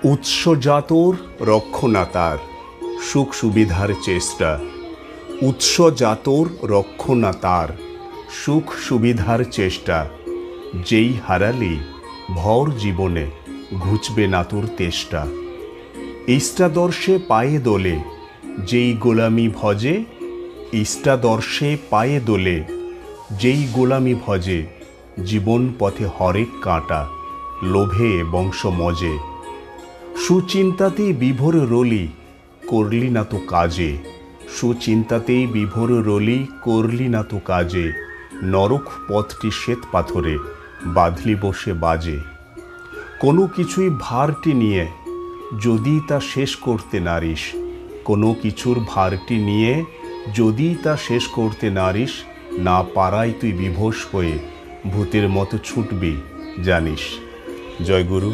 উৎসজাতর রক্ষণা তার সুখ সুবিধার চেষ্টা। উৎসজাতর রক্ষণা তার সুখ সুবিধার চেষ্টা। যেই হারালি ভর জীবনে ঘুচবে না তোর তেষ্টা। ইষ্টাদর্শে পায়ে দোলে যেই গোলামি ভজে। ইষ্টাদর্শে পায়ে দোলে যেই গোলামি ভজে। জীবন পথে হরেক কাঁটা লোভে বংশ মজে। সুচিন্তাতেই বিভোর রলি করলি না তো কাজে। সুচিন্তাতেই বিভোর রলি করলি না তো কাজে। নরক পথটি শ্বেত পাথরে বাঁধলি বসে বাজে। কোনো কিছুই ভারটি নিয়ে যদি তা শেষ করতে নারিস। কোনো কিছুর ভারটি নিয়ে যদি তা শেষ করতে নারিস। না পারায় তুই বিভোষ হয়ে ভূতের মতো ছুটবি জানিস। জয় গুরু।